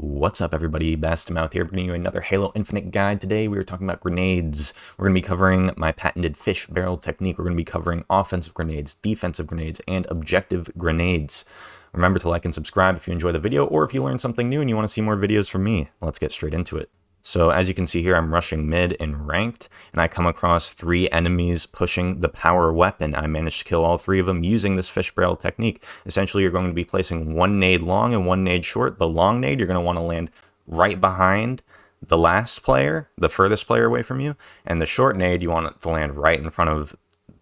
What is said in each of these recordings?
What's up, everybody? Bastamouth here, bringing you another Halo Infinite guide. Today we are talking about grenades. We're going to be covering my patented fish barrel technique. We're going to be covering offensive grenades, defensive grenades, and objective grenades. Remember to like and subscribe if you enjoy the video, or if you learned something new and you want to see more videos from me. Let's get straight into it. So as you can see here, I'm rushing mid in ranked, and I come across 3 enemies pushing the power weapon. I managed to kill all 3 of them using this fish barrel technique. Essentially, you're going to be placing 1 nade long and 1 nade short. The long nade, you're going to want to land right behind the last player, the furthest player away from you, and the short nade, you want it to land right in front of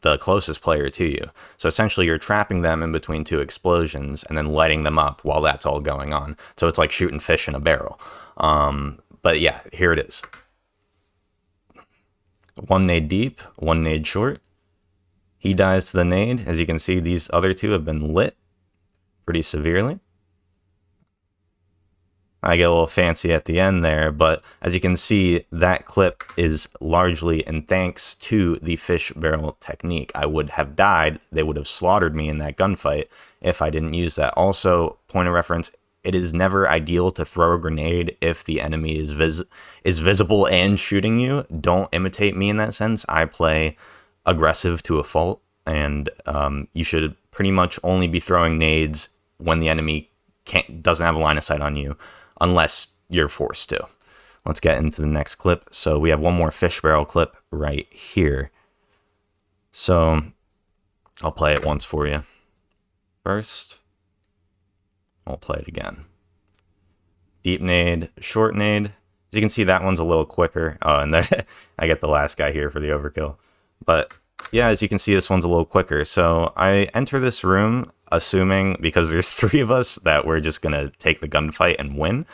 the closest player to you. So essentially, you're trapping them in between 2 explosions and then lighting them up while that's all going on. So it's like shooting fish in a barrel. But yeah, here it is. 1 nade deep, 1 nade short. He dies to the nade. As you can see, these other 2 have been lit pretty severely. I get a little fancy at the end there, but as you can see, that clip is largely in thanks to the fish barrel technique. I would have died. They would have slaughtered me in that gunfight if I didn't use that. Also, point of reference, it is never ideal to throw a grenade if the enemy is visible and shooting you. Don't imitate me in that sense. I play aggressive to a fault, and you should pretty much only be throwing nades when the enemy doesn't have a line of sight on you, unless you're forced to. Let's get into the next clip. So we have one more fish barrel clip right here. So I'll play it once for you. First, I'll play it again. Deep nade, short nade. As you can see, that one's a little quicker. Oh, and I get the last guy here for the overkill. But yeah, as you can see, this one's a little quicker. So I enter this room assuming, because there's 3 of us, that we're just going to take the gunfight and win.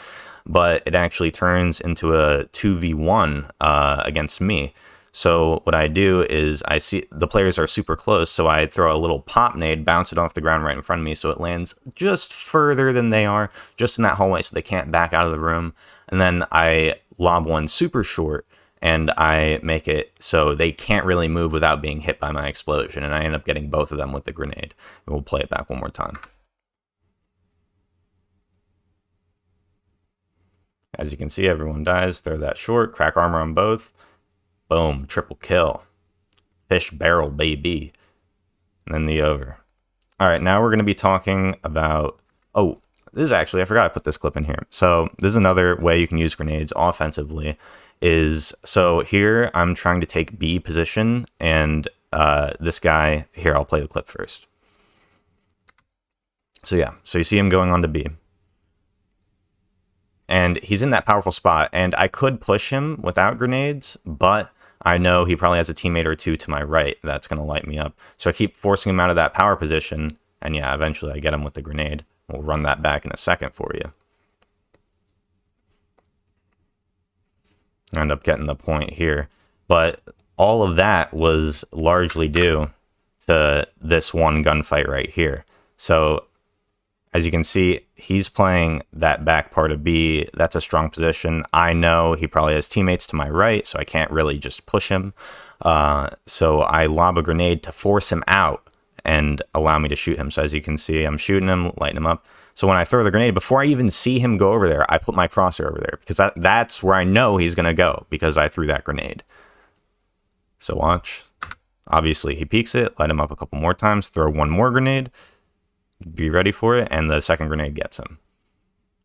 But it actually turns into a 2v1 against me. So what I do is I see the players are super close, so I throw a little pop nade, bounce it off the ground right in front of me, so it lands just further than they are, just in that hallway, so they can't back out of the room. And then I lob one super short, and I make it so they can't really move without being hit by my explosion, and I end up getting both of them with the grenade. And we'll play it back one more time. As you can see, everyone dies. Throw that short, crack armor on both. Boom, triple kill. Fish barrel, baby. And then the over. All right, now we're going to be talking about... Oh, this is actually... I forgot I put this clip in here. So this is another way you can use grenades offensively. So here I'm trying to take B position, and this guy... Here, I'll play the clip first. So yeah, so you see him going on to B. And he's in that powerful spot, and I could push him without grenades, but I know he probably has a teammate or 2 to my right that's going to light me up. So I keep forcing him out of that power position, and yeah, eventually I get him with the grenade. We'll run that back in a second for you. I end up getting the point here. But all of that was largely due to this one gunfight right here. So as you can see, he's playing that back part of B. That's a strong position. I know he probably has teammates to my right, so I can't really just push him. So I lob a grenade to force him out and allow me to shoot him. So as you can see, I'm shooting him, lighting him up. So when I throw the grenade, before I even see him go over there, I put my crosshair over there, because that's where I know he's going to go, because I threw that grenade. So watch. Obviously, he peeks it, light him up a couple more times, throw one more grenade. Be ready for it, and the second grenade gets him.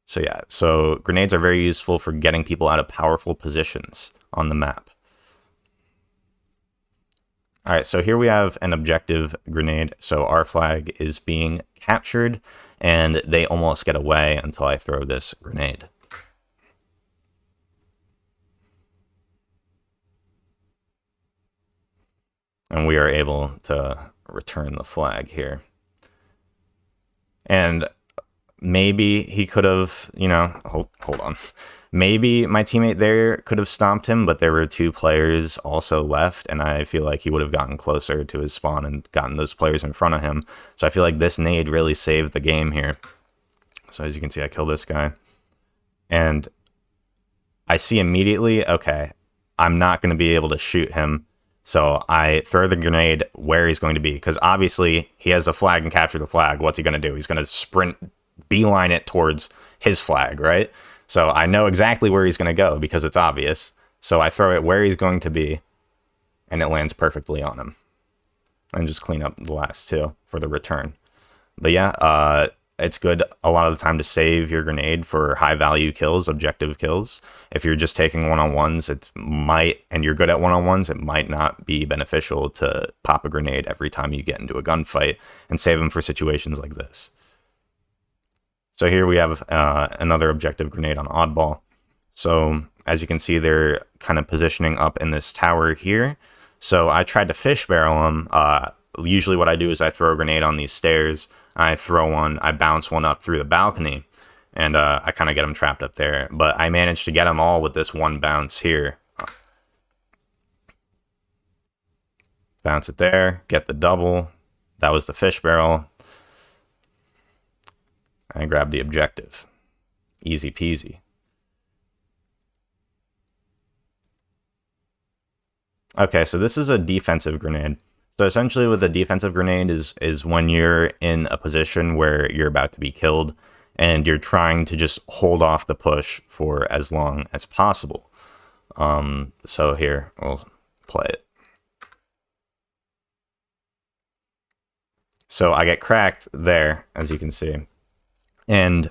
So yeah, so grenades are very useful for getting people out of powerful positions on the map. All right, so here we have an objective grenade. So our flag is being captured, and they almost get away until I throw this grenade. And we are able to return the flag here. And maybe he could have, hold on. Maybe my teammate there could have stomped him, but there were 2 players also left, and I feel like he would have gotten closer to his spawn and gotten those players in front of him. So I feel like this nade really saved the game here. So as you can see, I kill this guy. And I see immediately, okay, I'm not going to be able to shoot him. So I throw the grenade where he's going to be, because obviously he has the flag and capture the flag. What's he going to do? He's going to sprint, beeline it towards his flag, right? So I know exactly where he's going to go because it's obvious. So I throw it where he's going to be, and it lands perfectly on him. And just clean up the last two for the return. But yeah, it's good a lot of the time to save your grenade for high value kills, objective kills. If you're just taking one-on-ones, and you're good at one-on-ones, it might not be beneficial to pop a grenade every time you get into a gunfight and save them for situations like this. So here we have another objective grenade on Oddball. So as you can see, they're kind of positioning up in this tower here. So I tried to fish barrel them. Usually what I do is I throw a grenade on these stairs. I bounce one up through the balcony, and I kind of get them trapped up there. But I managed to get them all with this one bounce here. Bounce it there, get the double. That was the fish barrel. I grab the objective. Easy peasy. Okay, so this is a defensive grenade. So essentially with a defensive grenade is when you're in a position where you're about to be killed and you're trying to just hold off the push for as long as possible. So here, we'll play it. So I get cracked there, as you can see. And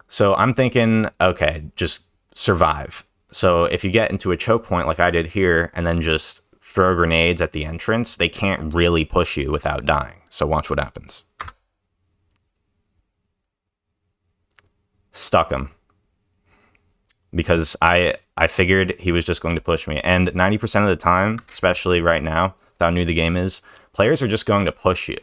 so I'm thinking, okay, just survive. So if you get into a choke point like I did here and then just throw grenades at the entrance, they can't really push you without dying. So watch what happens. Stuck him. Because I figured he was just going to push me. And 90% of the time, especially right now, with how new the game is, players are just going to push you.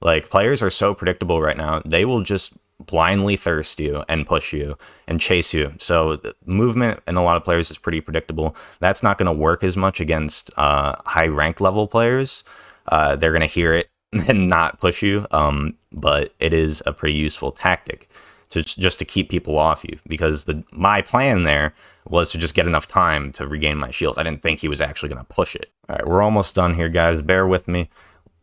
Like, players are so predictable right now. They will just blindly thirst you and push you and chase you. So the movement in a lot of players is pretty predictable. That's not going to work as much against high rank level players. They're going to hear it and not push you. But it is a pretty useful tactic just to keep people off you, because my plan there was to just get enough time to regain my shields. I didn't think he was actually going to push it. All right, we're almost done here, guys. Bear with me.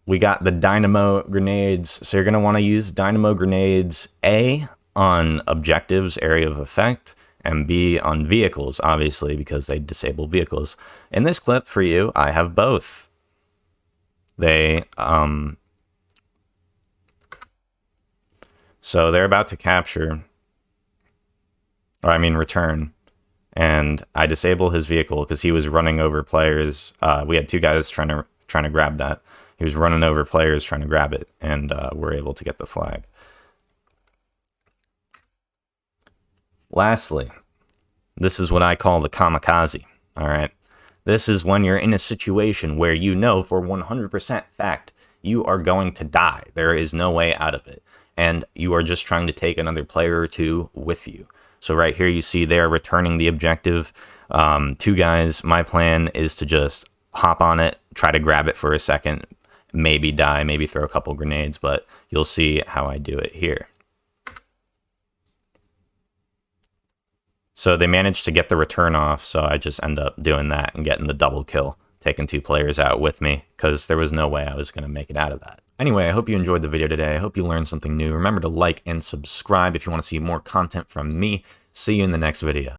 We got the Dynamo Grenades. So you're going to want to use Dynamo Grenades A on objectives, area of effect, and B on vehicles, obviously, because they disable vehicles. In this clip for you, I have both. So they're about to capture, return. And I disable his vehicle because he was running over players. We had two guys trying to grab that. He was running over players trying to grab it, and we're able to get the flag. Lastly, this is what I call the kamikaze, all right? This is when you're in a situation where you know for 100% fact you are going to die. There is no way out of it, and you are just trying to take another player or two with you. So right here you see they're returning the objective. Two guys, my plan is to just hop on it, try to grab it for a second, maybe die, maybe throw a couple grenades, but you'll see how I do it here. So they managed to get the return off, so I just end up doing that and getting the double kill, taking two players out with me, because there was no way I was going to make it out of that. Anyway, I hope you enjoyed the video today. I hope you learned something new. Remember to like and subscribe if you want to see more content from me. See you in the next video.